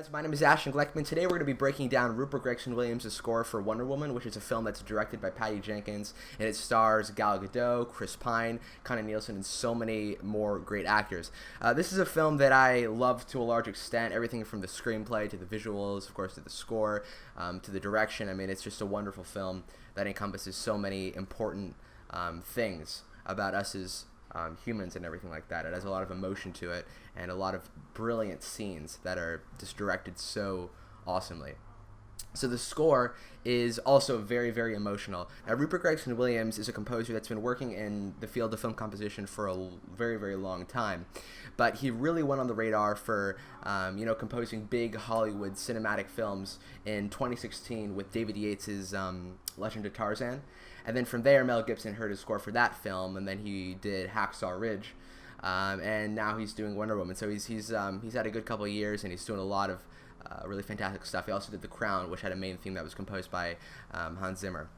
Guys, my name is Ashton Gleckman. Today we're going to be breaking down Rupert Gregson-Williams' score for Wonder Woman, which is a film that's directed by Patty Jenkins, and it stars Gal Gadot, Chris Pine, Connie Nielsen, and so many more great actors. This is a film that I love to a large extent, everything from the screenplay to the visuals, of course, to the score, to the direction. I mean, it's just a wonderful film that encompasses so many important things about us as humans and everything like that. It has a lot of emotion to it and a lot of brilliant scenes that are just directed so awesomely. So the score is also very, very emotional. Now, Rupert Gregson-Williams is a composer that's been working in the field of film composition for a very, very long time. But he really went on the radar for, composing big Hollywood cinematic films in 2016 with David Yates' Legend of Tarzan. And then from there, Mel Gibson heard his score for that film, and then he did Hacksaw Ridge. And now he's doing Wonder Woman. So he's had a good couple of years, and he's doing a lot of really fantastic stuff. He also did The Crown, which had a main theme that was composed by Hans Zimmer.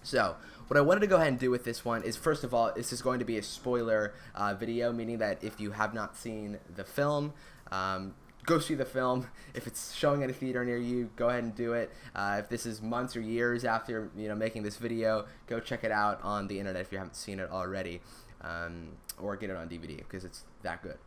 So what I wanted to go ahead and do with this one is, first of all, this is going to be a spoiler video, meaning that if you have not seen the film, go see the film. If it's showing at a theater near you, go ahead and do it. If this is months or years after making this video, go check it out on the internet if you haven't seen it already. Or get it on DVD because it's that good.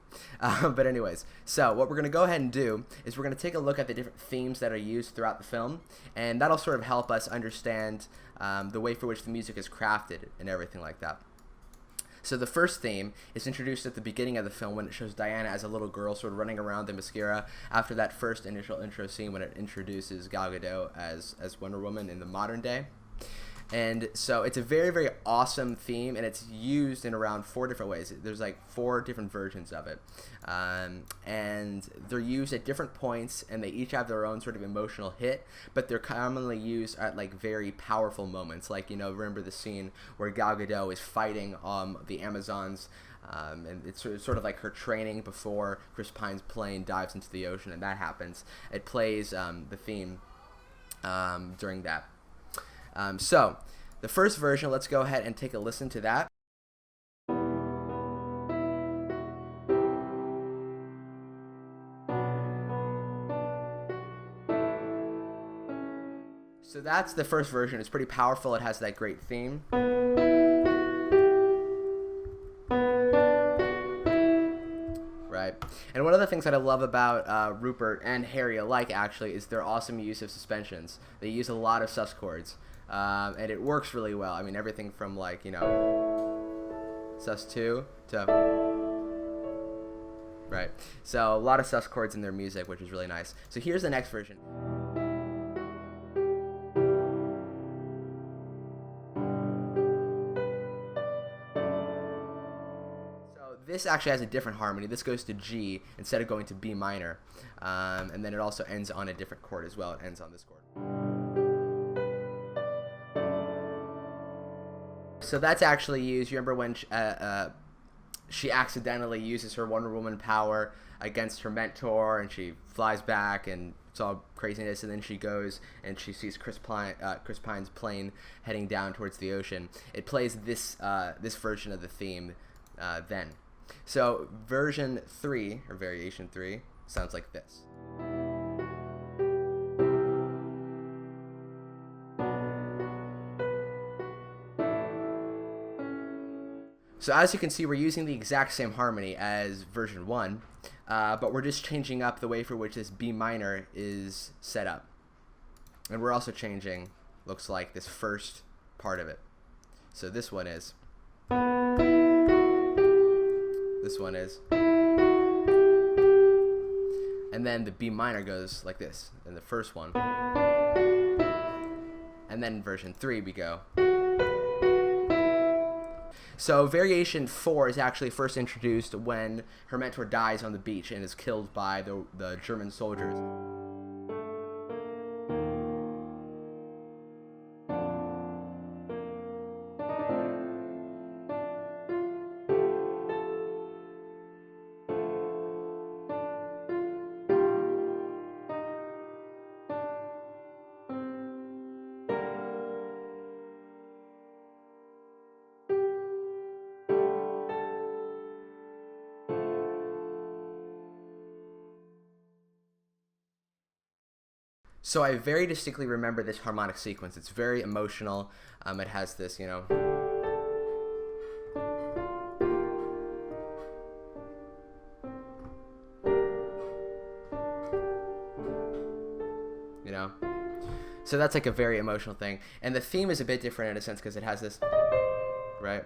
But anyways, so what we're going to go ahead and do is we're going to take a look at the different themes that are used throughout the film, and that'll sort of help us understand the way for which the music is crafted and everything like that. So the first theme is introduced at the beginning of the film when it shows Diana as a little girl sort of running around the mascara after that first initial intro scene when it introduces Gal Gadot as Wonder Woman in the modern day. And so it's a very, very awesome theme, and it's used in around 4 different ways. There's like 4 different versions of it. And they're used at different points, and they each have their own sort of emotional hit, but they're commonly used at like very powerful moments. Like, remember the scene where Gal Gadot is fighting the Amazons, and it's sort of like her training before Chris Pine's plane dives into the ocean, and that happens. It plays the theme during that. So, the first version, let's go ahead and take a listen to that. So that's the first version. It's pretty powerful. It has that great theme. Right. And one of the things that I love about Rupert and Harry alike, actually, is their awesome use of suspensions. They use a lot of sus chords. And it works really well. I mean, everything from like, sus 2 to, right. So a lot of sus chords in their music, which is really nice. So here's the next version. So this actually has a different harmony. This goes to G instead of going to B minor. And then it also ends on a different chord as well. It ends on this chord. So that's actually used. You remember when she accidentally uses her Wonder Woman power against her mentor, and she flies back, and it's all craziness. And then she goes and she sees Chris Pine's plane heading down towards the ocean. It plays this version of the theme then. So version 3 or variation 3 sounds like this. So as you can see, we're using the exact same harmony as version 1, but we're just changing up the way for which this B minor is set up. And we're also changing, looks like, this first part of it. So this one is. This one is. And then the B minor goes like this in the first one. And then in version 3 we go. So variation 4 is actually first introduced when her mentor dies on the beach and is killed by the German soldiers. So I very distinctly remember this harmonic sequence. It's very emotional. It has this, you know. So that's like a very emotional thing. And the theme is a bit different in a sense because it has this, right?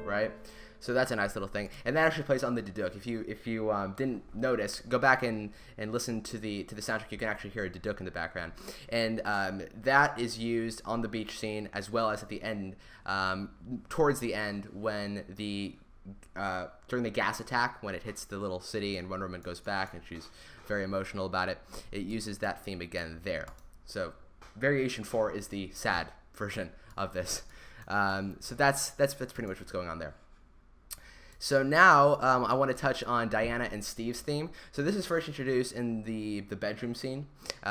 Right? So that's a nice little thing, and that actually plays on the duduk. If you didn't notice, go back and listen to the soundtrack. You can actually hear a duduk in the background, and that is used on the beach scene as well as at the end, towards the end when during the gas attack when it hits the little city and Wonder Woman goes back and she's very emotional about it. It uses that theme again there. So variation 4 is the sad version of this. So that's pretty much what's going on there. So now I want to touch on Diana and Steve's theme. So this is first introduced in the bedroom scene.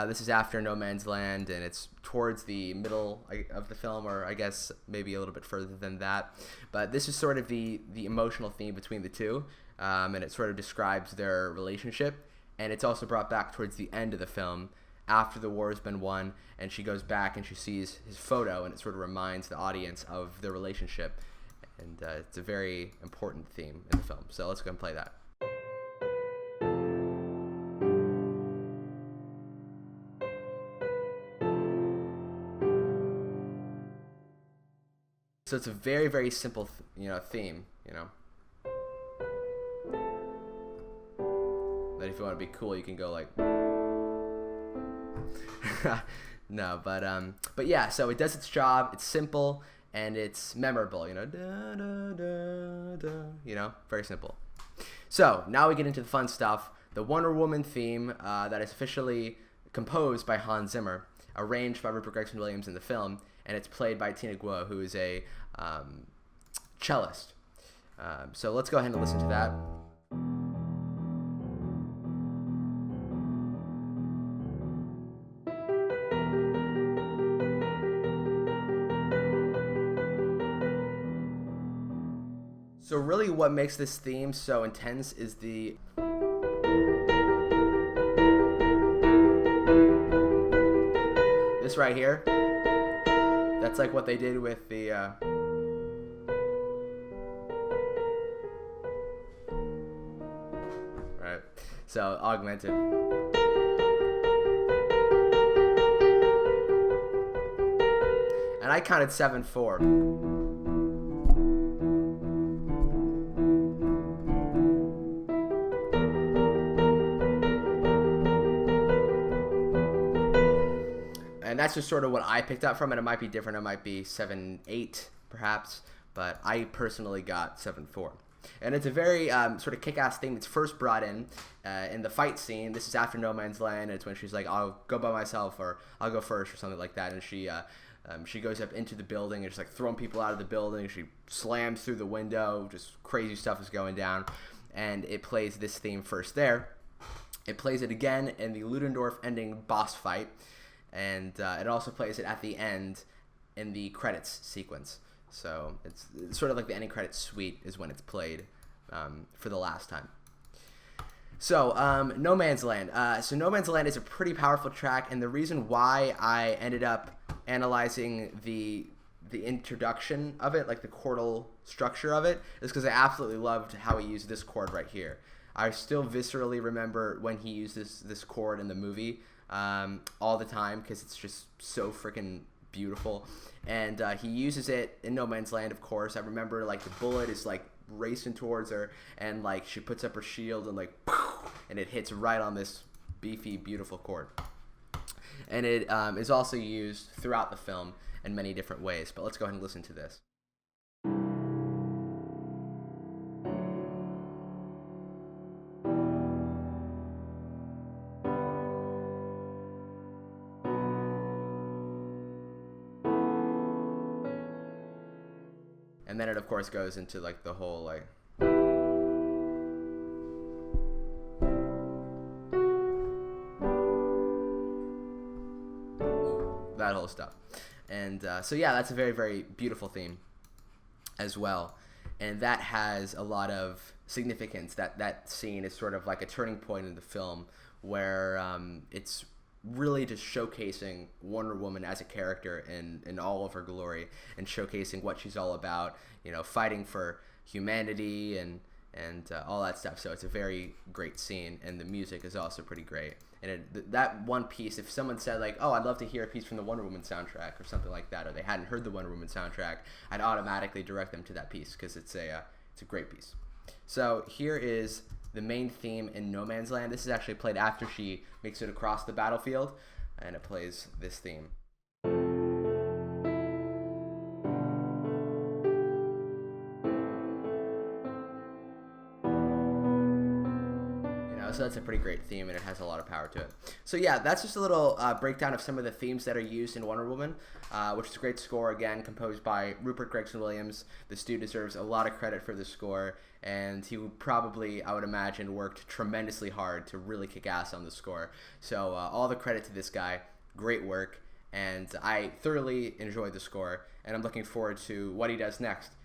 This is after No Man's Land, and it's towards the middle of the film, or I guess maybe a little bit further than that. But this is sort of the emotional theme between the two, and it sort of describes their relationship. And it's also brought back towards the end of the film, after the war has been won, and she goes back and she sees his photo, and it sort of reminds the audience of their relationship. And it's a very important theme in the film. So let's go and play that. So it's a very, very simple, theme, That if you want to be cool, you can go like... No, but yeah, so it does its job. It's simple. And it's memorable, da, da, da, very simple. So now we get into the fun stuff. The Wonder Woman theme that is officially composed by Hans Zimmer, arranged by Rupert Gregson-Williams in the film, and it's played by Tina Guo, who is a cellist. So let's go ahead and listen to that. So really what makes this theme so intense is this right here. That's like what they did with the right. So augmented. And I counted 7/4. And that's just sort of what I picked up from it. It might be different. It might be 7/8 perhaps, but I personally got 7/4. And it's a very sort of kick-ass thing that's first brought in the fight scene. This is after No Man's Land. And it's when she's like, I'll go by myself, or I'll go first, or something like that. And she goes up into the building and just like throwing people out of the building. She slams through the window. Just crazy stuff is going down. And it plays this theme first there. It plays it again in the Ludendorff ending boss fight. And it also plays it at the end in the credits sequence. So it's sort of like the ending credits suite is when it's played for the last time. So No Man's Land. So No Man's Land is a pretty powerful track, and the reason why I ended up analyzing the introduction of it, like the chordal structure of it, is because I absolutely loved how he used this chord right here. I still viscerally remember when he used this chord in the movie. All the time, because it's just so freaking beautiful. And he uses it in No Man's Land, of course. I remember like the bullet is like racing towards her, and like she puts up her shield and like and it hits right on this beefy, beautiful chord. And it is also used throughout the film in many different ways. But let's go ahead and listen to this. And then it, of course, goes into, like, the whole, like... that whole stuff. And so, yeah, that's a very, very beautiful theme. as well, and that has a lot of significance. That scene is sort of like a turning point in the film where it's really just showcasing Wonder Woman as a character in all of her glory, and showcasing what she's all about, fighting for humanity and all that stuff. So it's a very great scene, and the music is also pretty great. And that one piece, if someone said like, oh, I'd love to hear a piece from the Wonder Woman soundtrack or something like that, or they hadn't heard the Wonder Woman soundtrack, I'd automatically direct them to that piece because it's a great piece. So here is the main theme in No Man's Land. This is actually played after she makes it across the battlefield, and it plays this theme. So that's a pretty great theme, and it has a lot of power to it. So yeah, that's just a little breakdown of some of the themes that are used in Wonder Woman, which is a great score, again, composed by Rupert Gregson-Williams. This dude deserves a lot of credit for the score, and he would probably, I would imagine, worked tremendously hard to really kick ass on the score. So all the credit to this guy. Great work, and I thoroughly enjoyed the score, and I'm looking forward to what he does next.